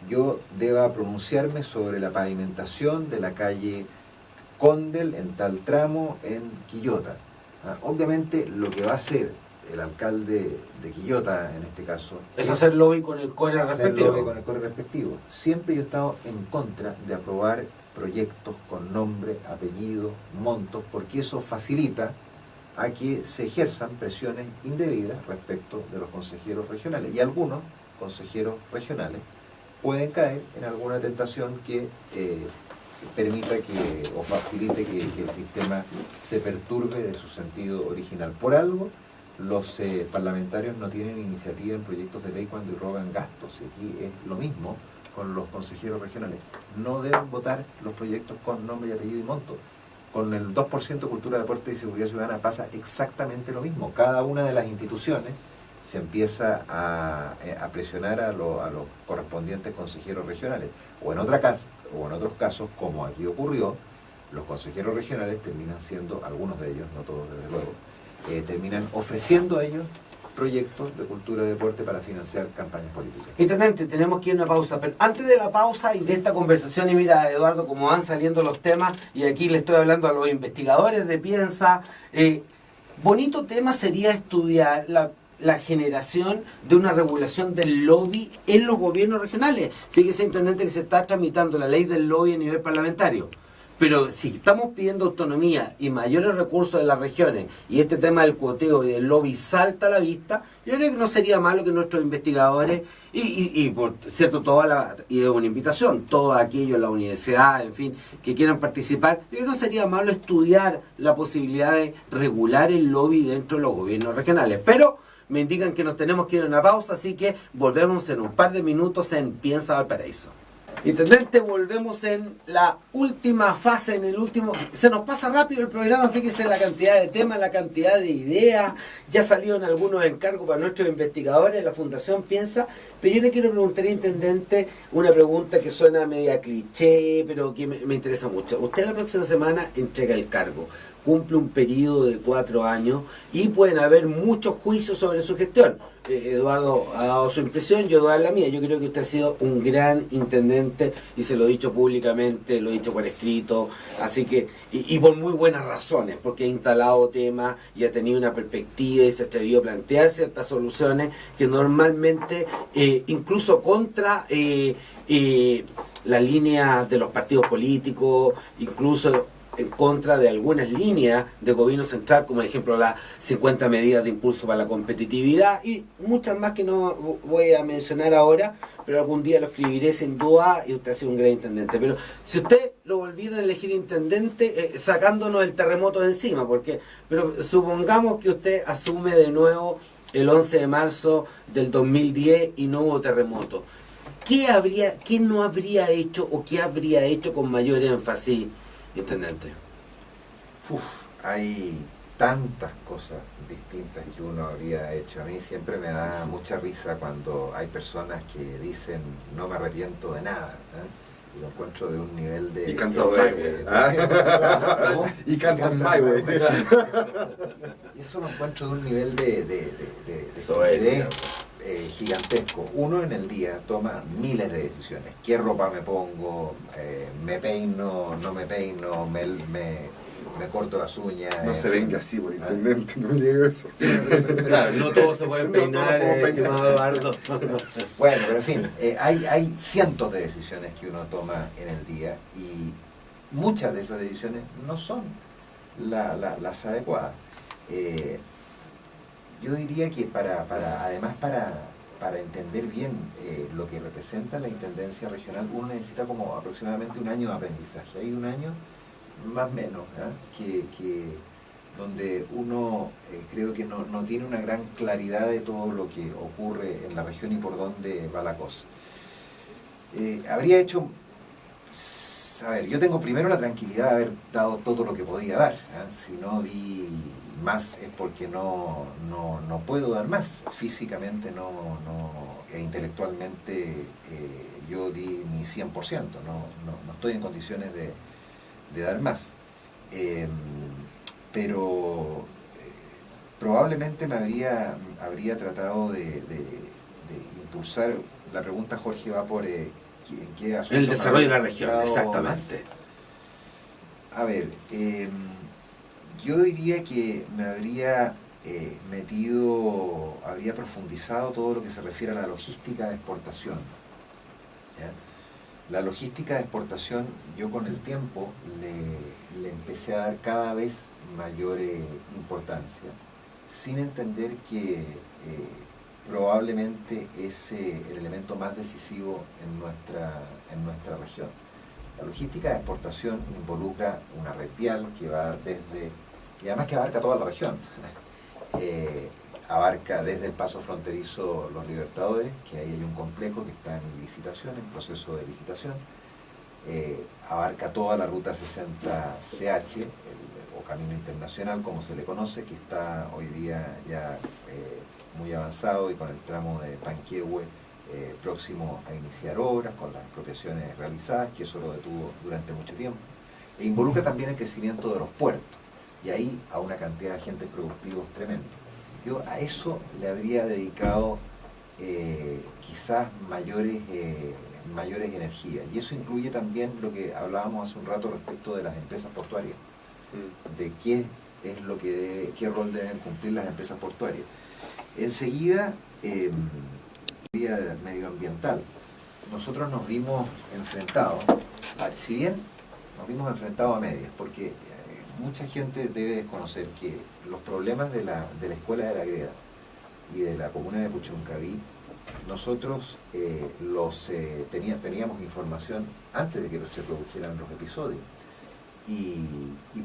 yo deba pronunciarme sobre la pavimentación de la calle Condel en tal tramo en Quillota. Obviamente lo que va a hacer el alcalde de Quillota en este caso es hacer lobby con el CORE respectivo. Siempre yo he estado en contra de aprobar proyectos con nombre, apellido, montos, porque eso facilita a que se ejerzan presiones indebidas respecto de los consejeros regionales. Y algunos consejeros regionales pueden caer en alguna tentación que permita o facilite que el sistema se perturbe de su sentido original. Por algo, los parlamentarios no tienen iniciativa en proyectos de ley cuando irrogan gastos. Y aquí es lo mismo con los consejeros regionales. No deben votar los proyectos con nombre y apellido y monto. Con el 2% Cultura, Deporte y Seguridad Ciudadana pasa exactamente lo mismo. Cada una de las instituciones se empieza a presionar a los correspondientes consejeros regionales. O en otros casos, como aquí ocurrió, los consejeros regionales terminan siendo, algunos de ellos, no todos desde luego, terminan ofreciendo a ellos proyectos de cultura y deporte para financiar campañas políticas. Intendente, tenemos que ir a una pausa, pero antes de la pausa y de esta conversación, y mira, Eduardo, cómo van saliendo los temas, y aquí le estoy hablando a los investigadores de Piensa, bonito tema sería estudiar la generación de una regulación del lobby en los gobiernos regionales. Fíjese, intendente, que se está tramitando la ley del lobby a nivel parlamentario. Pero si estamos pidiendo autonomía y mayores recursos de las regiones, y este tema del cuoteo y del lobby salta a la vista, yo creo que no sería malo que nuestros investigadores, y por cierto, y es una invitación, todos aquellos, la universidad, en fin, que quieran participar, yo creo que no sería malo estudiar la posibilidad de regular el lobby dentro de los gobiernos regionales. Pero me indican que nos tenemos que ir a una pausa, así que volvemos en un par de minutos en Piensa Valparaíso. Intendente, volvemos en la última fase, en el último... Se nos pasa rápido el programa, fíjese la cantidad de temas, la cantidad de ideas. Ya salieron algunos encargos para nuestros investigadores, la Fundación Piensa. Pero yo le quiero preguntar, intendente, una pregunta que suena media cliché, pero que me interesa mucho. Usted la próxima semana entrega el cargo, cumple un periodo de 4 años y pueden haber muchos juicios sobre su gestión. Eduardo ha dado su impresión, yo doy la mía. Yo creo que usted ha sido un gran intendente y se lo he dicho públicamente, lo he dicho por escrito, así que, y por muy buenas razones, porque ha instalado temas y ha tenido una perspectiva y se ha atrevido a plantear ciertas soluciones que normalmente, incluso contra la línea de los partidos políticos, incluso en contra de algunas líneas de gobierno central, como por ejemplo las 50 medidas de impulso para la competitividad y muchas más que no voy a mencionar ahora, pero algún día lo escribiré sin duda, y usted ha sido un gran intendente. Pero si usted lo volviera a elegir intendente, sacándonos el terremoto de encima, pero supongamos que usted asume de nuevo el 11 de marzo del 2010 y no hubo terremoto, ¿qué no habría hecho o qué habría hecho con mayor énfasis, intendente? Hay tantas cosas distintas que uno habría hecho. A mí siempre me da mucha risa cuando hay personas que dicen no me arrepiento de nada, y lo encuentro de un nivel de... Y cantan y cantan My Way. Eso lo encuentro de un nivel de estupidez gigantesco. Uno en el día toma miles de decisiones. ¿Qué ropa me pongo? ¿Me peino? ¿No me peino? me corto las uñas. No se venga así por intendente, no llega eso. Claro, no todos se pueden peinar, estimado Eduardo. Bueno, pero en fin, hay cientos de decisiones que uno toma en el día y muchas de esas decisiones no son las adecuadas. Yo diría que además para entender bien lo que representa la intendencia regional, uno necesita como aproximadamente un año de aprendizaje. Hay un año más o menos, que donde uno creo que no tiene una gran claridad de todo lo que ocurre en la región y por dónde va la cosa. Habría hecho, a ver, yo tengo primero la tranquilidad de haber dado todo lo que podía dar. Si no di más es porque no puedo dar más. Físicamente e intelectualmente yo di mi 100%, no estoy en condiciones de dar más. Pero probablemente me habría tratado de impulsar. La pregunta, Jorge, va por ¿en qué asunto? El desarrollo de la región, exactamente. Más? A ver, yo diría que me habría habría profundizado todo lo que se refiere a la logística de exportación. ¿Ya? La logística de exportación, yo con el tiempo le empecé a dar cada vez mayor importancia, sin entender que probablemente es el elemento más decisivo en nuestra región. La logística de exportación involucra una red vial que va y además que abarca toda la región. Abarca desde el paso fronterizo Los Libertadores, que ahí hay un complejo que está en licitación, en proceso de licitación. Abarca toda la ruta 60CH, o Camino Internacional, como se le conoce, que está hoy día ya muy avanzado y con el tramo de Panquehue próximo a iniciar obras, con las expropiaciones realizadas, que eso lo detuvo durante mucho tiempo. E involucra también el crecimiento de los puertos, y ahí a una cantidad de agentes productivos tremendo. Yo a eso le habría dedicado quizás mayores energías, y eso incluye también lo que hablábamos hace un rato respecto de las empresas portuarias, de qué rol deben cumplir las empresas portuarias. Enseguida, medioambiental. Nosotros nos vimos enfrentados, si bien nos vimos enfrentados a medias, porque mucha gente debe desconocer que los problemas de la Escuela de la Greda y de la comuna de Puchuncaví, nosotros teníamos información antes de que se produjeran los episodios. Y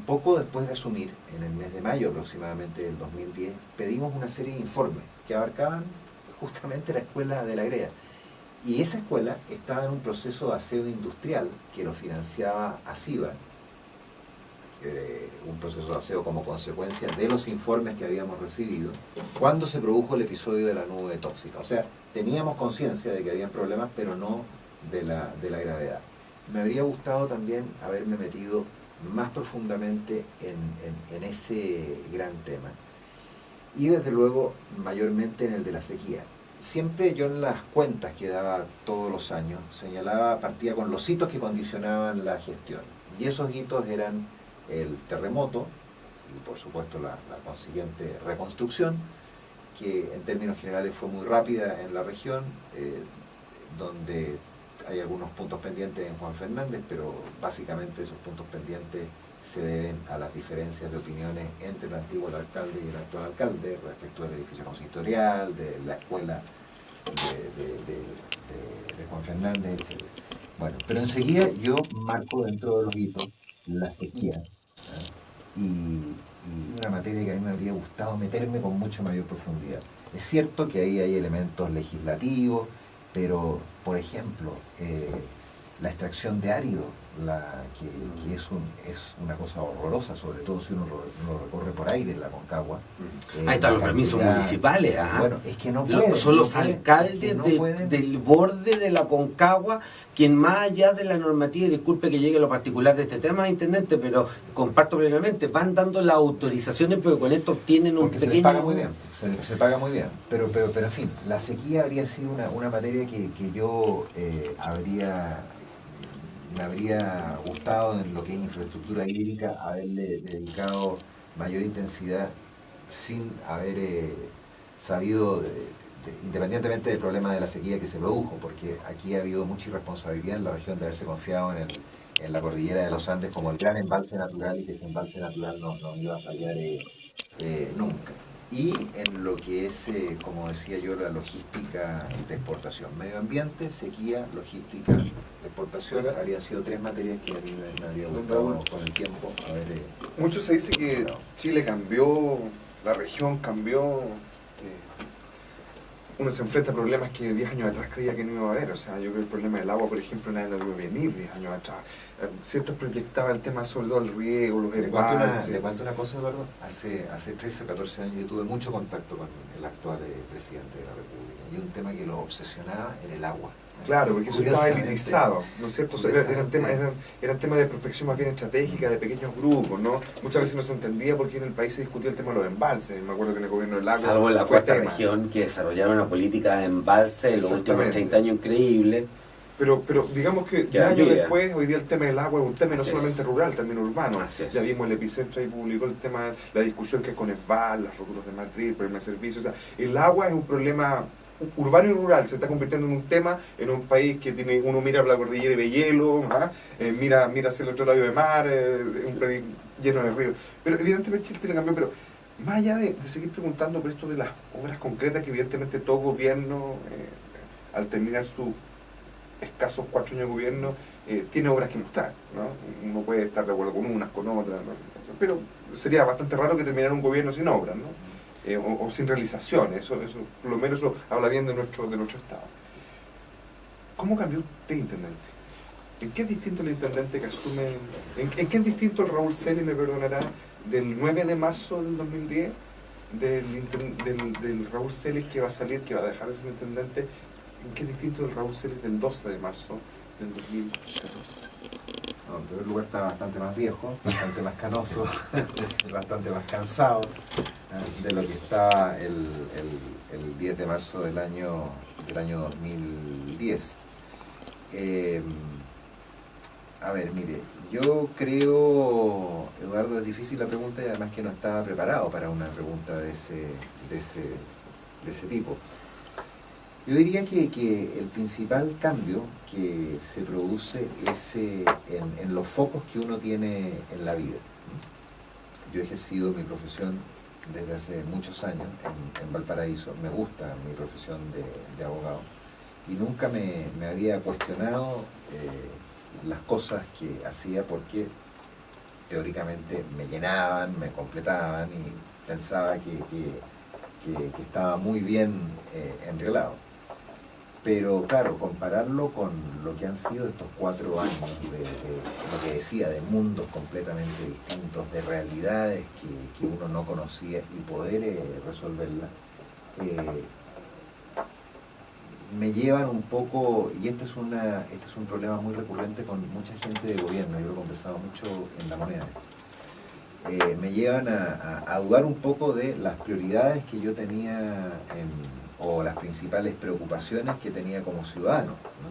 poco después de asumir, en el mes de mayo aproximadamente del 2010, pedimos una serie de informes que abarcaban justamente la Escuela de la Greda. Y esa escuela estaba en un proceso de aseo industrial que lo financiaba ASIVA, un proceso de aseo como consecuencia de los informes que habíamos recibido cuando se produjo el episodio de la nube tóxica. O sea, teníamos conciencia de que había problemas, pero no de la gravedad. Me habría gustado también haberme metido más profundamente en ese gran tema. Y desde luego, mayormente en el de la sequía. Siempre yo en las cuentas que daba todos los años partía con los hitos que condicionaban la gestión. Y esos hitos eran el terremoto y por supuesto la consiguiente reconstrucción, que en términos generales fue muy rápida en la región, donde hay algunos puntos pendientes en Juan Fernández, pero básicamente esos puntos pendientes se deben a las diferencias de opiniones entre el antiguo alcalde y el actual alcalde respecto del edificio consistorial, de la escuela de Juan Fernández, etc. Bueno, pero enseguida yo marco dentro de los hitos la sequía, y una materia que a mí me habría gustado meterme con mucha mayor profundidad. Es cierto que ahí hay elementos legislativos, pero, por ejemplo, la extracción de árido, que es una cosa horrorosa, sobre todo si uno lo recorre por aire en la Concagua. Ahí están los permisos municipales. Bueno, es que no pueden. Son los alcaldes del borde de la Concagua, quien más allá de la normativa, y disculpe que llegue a lo particular de este tema, intendente, pero comparto plenamente, van dando las autorizaciones, pero con esto obtienen un pequeño... Se paga muy bien, se paga muy bien, pero en fin, la sequía habría sido una materia que yo habría me habría gustado en lo que es infraestructura hídrica haberle dedicado mayor intensidad sin haber sabido, independientemente del problema de la sequía que se produjo, porque aquí ha habido mucha irresponsabilidad en la región de haberse confiado en la cordillera de los Andes como el gran embalse natural, y que ese embalse natural no iba a fallar nunca. Y en lo que es, como decía yo, la logística de exportación. Medio ambiente, sequía, logística de exportación, habrían sido tres materias que a mí me habría gustado con el tiempo. A ver, mucho se dice que Chile cambió, la región cambió. Uno se enfrenta a problemas que 10 años atrás creía que no iba a haber. O sea, yo creo que el problema del agua, por ejemplo, nadie lo vio venir 10 años atrás. Siempre proyectaba el tema, sobre todo el riego, los embalses. Le cuento una cosa, Eduardo. Hace 13 o 14 años yo tuve mucho contacto con el actual presidente de la República. Y un tema que lo obsesionaba era el agua. Claro, porque eso estaba elitizado, ¿no es cierto? Eran temas de prospección más bien estratégica, de pequeños grupos, ¿no? Muchas veces no se entendía por qué en el país se discutía el tema de los embalses. Me acuerdo que en el gobierno del Lago... Salvo en la cuarta región, que desarrollaron una política de embalse en los últimos 30 años increíble. Pero digamos que 10 años después, hoy día el tema del agua es un tema no solamente rural, también urbano. Ya vimos el Epicentro, ahí publicó el tema, la discusión que es con ESVAL, las roturas de Madrid, el problema de servicios. O sea, el agua es un problema urbano y rural, se está convirtiendo en un tema en un país que tiene, uno mira la cordillera y ve hielo, mira hacia el otro lado de mar, un país lleno de ríos. Pero evidentemente Chile tiene cambio, pero más allá de seguir preguntando por esto de las obras concretas que evidentemente todo gobierno, al terminar sus escasos 4 años de gobierno, tiene obras que mostrar, ¿no? Uno puede estar de acuerdo con unas, con otras, ¿no? Pero sería bastante raro que terminara un gobierno sin obras, ¿no? O sin realizaciones, eso, por lo menos eso habla bien de nuestro Estado. ¿Cómo cambió usted, intendente? ¿En qué es distinto el intendente que asume, en qué es distinto el Raúl Celis, me perdonará, del 9 de marzo del 2010, del Raúl Celis que va a salir, que va a dejar de ser intendente? ¿En qué es distinto del Raúl Celis del 12 de marzo del 2014? No, en primer lugar está bastante más viejo, bastante más canoso, bastante más cansado de lo que estaba el 10 de marzo del año 2010. A ver, mire, yo creo, Eduardo, es difícil la pregunta y además que no estaba preparado para una pregunta de ese tipo. Yo diría que el principal cambio que se produce es en los focos que uno tiene en la vida. Yo he ejercido mi profesión desde hace muchos años en Valparaíso. Me gusta mi profesión de abogado y nunca me había cuestionado las cosas que hacía, porque teóricamente me llenaban, me completaban y pensaba que estaba muy bien enreglado. Pero claro, compararlo con lo que han sido estos 4 años de lo que decía, de mundos completamente distintos, de realidades que uno no conocía y poder resolverlas, me llevan un poco, y este es un problema muy recurrente con mucha gente de gobierno, yo lo he conversado mucho en La Moneda, me llevan a dudar un poco de las prioridades que yo tenía o las principales preocupaciones que tenía como ciudadano, ¿no?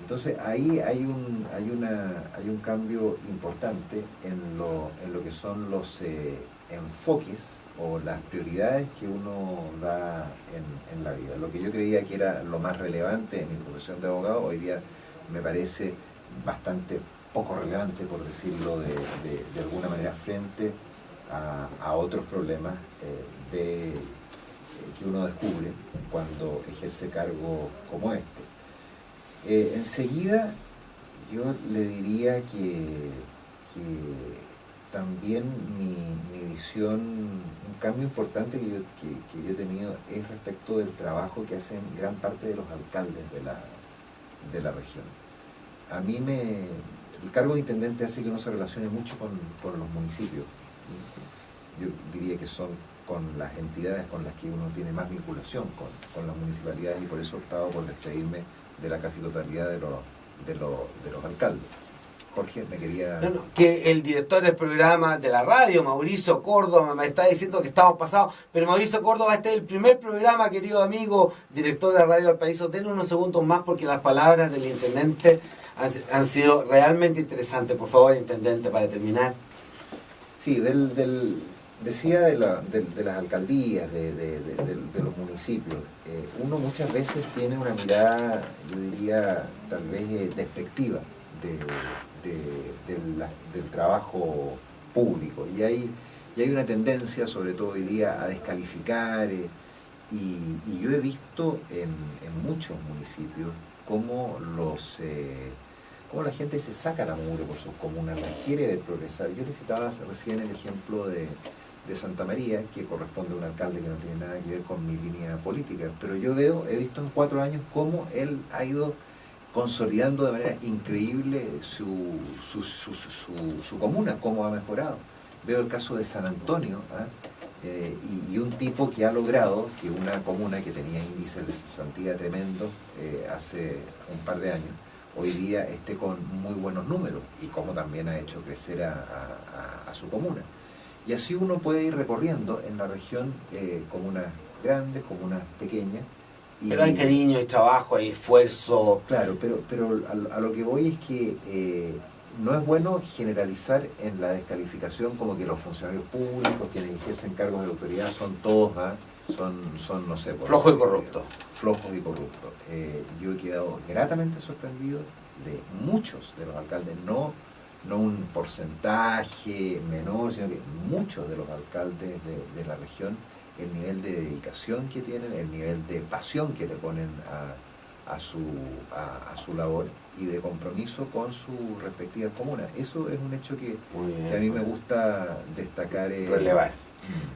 Entonces ahí hay un cambio importante en lo que son los enfoques o las prioridades que uno da en la vida. Lo que yo creía que era lo más relevante en mi profesión de abogado, hoy día me parece bastante poco relevante, por decirlo de alguna manera, frente a otros problemas que uno descubre cuando ejerce cargo como este. Enseguida yo le diría que también mi visión, un cambio importante que yo he tenido es respecto del trabajo que hacen gran parte de los alcaldes de la región. A mí el cargo de intendente hace que uno se relacione mucho con los municipios. Yo diría que son con las entidades con las que uno tiene más vinculación con las municipalidades, y por eso he optado por despedirme de la casi totalidad de los alcaldes. Jorge, me quería... No, que el director del programa de la radio, Mauricio Córdoba, me está diciendo que estamos pasados, pero Mauricio Córdoba, este es el primer programa, querido amigo, director de Radio Valparaíso. Denle unos segundos más porque las palabras del intendente han sido realmente interesantes. Por favor, intendente, para terminar. Sí, decía de las alcaldías, de los municipios. Uno muchas veces tiene una mirada, yo diría, tal vez despectiva del trabajo público. Y hay una tendencia, sobre todo hoy día, a descalificar. Y yo he visto en muchos municipios cómo la gente se saca la mugre por sus comunas, la quiere ver progresar. Yo le citaba recién el ejemplo de Santa María, que corresponde a un alcalde que no tiene nada que ver con mi línea política, pero he visto en 4 años cómo él ha ido consolidando de manera increíble su comuna, cómo ha mejorado. Veo el caso de San Antonio, y un tipo que ha logrado que una comuna que tenía índices de cesantía tremendo hace un par de años, hoy día esté con muy buenos números, y cómo también ha hecho crecer a su comuna. Y así uno puede ir recorriendo en la región comunas grandes, comunas pequeñas. Pero hay cariño, hay trabajo, hay esfuerzo. Claro, pero a lo que voy es que no es bueno generalizar en la descalificación como que los funcionarios públicos, quienes ejercen cargos de autoridad, son todos, son no sé... Flojos y corruptos. Flojos y corruptos. Yo he quedado gratamente sorprendido de muchos de los alcaldes, no un porcentaje menor, sino que muchos de los alcaldes de la región, el nivel de dedicación que tienen, el nivel de pasión que le ponen a su labor y de compromiso con sus respectivas comunas. Eso es un hecho que a mí me gusta destacar. Relevar.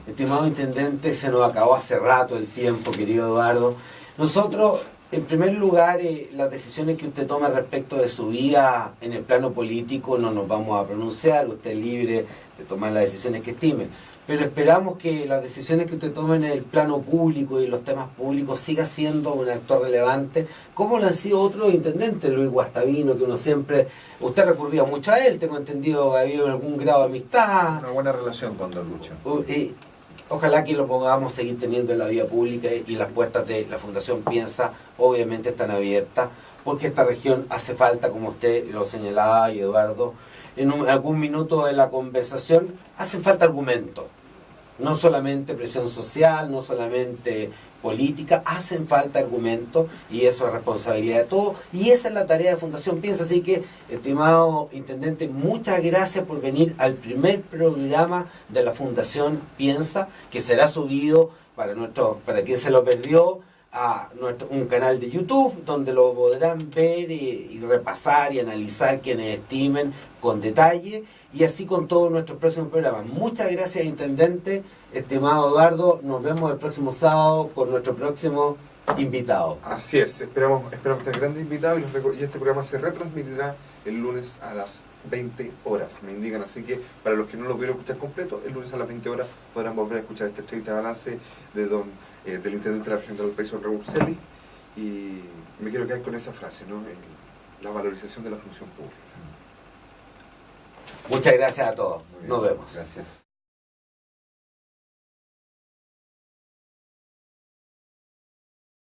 Estimado intendente, se nos acabó hace rato el tiempo, querido Eduardo. Nosotros, en primer lugar, las decisiones que usted tome respecto de su vida en el plano político no nos vamos a pronunciar, usted es libre de tomar las decisiones que estime. Pero esperamos que las decisiones que usted tome en el plano público y los temas públicos siga siendo un actor relevante, como lo han sido otros intendentes, Luis Guastavino, que usted recurría mucho a él, tengo entendido que había algún grado de amistad. Una buena relación con don Lucho. Ojalá que lo podamos seguir teniendo en la vía pública, y las puertas de la Fundación Piensa obviamente están abiertas, porque esta región hace falta, como usted lo señalaba, y Eduardo, en algún minuto de la conversación, hacen falta argumentos. No solamente presión social, no solamente política, hacen falta argumentos, y eso es responsabilidad de todos, y esa es la tarea de Fundación Piensa. Así que, estimado intendente, muchas gracias por venir al primer programa de la Fundación Piensa, que será subido para quien se lo perdió, a un canal de YouTube, donde lo podrán ver y repasar y analizar quienes estimen con detalle, y así con todos nuestros próximos programas. Muchas gracias, intendente. Estimado Eduardo, nos vemos el próximo sábado con nuestro próximo invitado. Así es, esperamos tener grandes invitados, y este programa se retransmitirá el lunes a las 20 horas, me indican. Así que para los que no lo pudieron escuchar completo, el lunes a las 20 horas podrán volver a escuchar este 30 balance del intendente de la región del país, Raúl Celi. Y me quiero quedar con esa frase, ¿no? La valorización de la función pública. Muchas gracias a todos. Nos vemos. Gracias.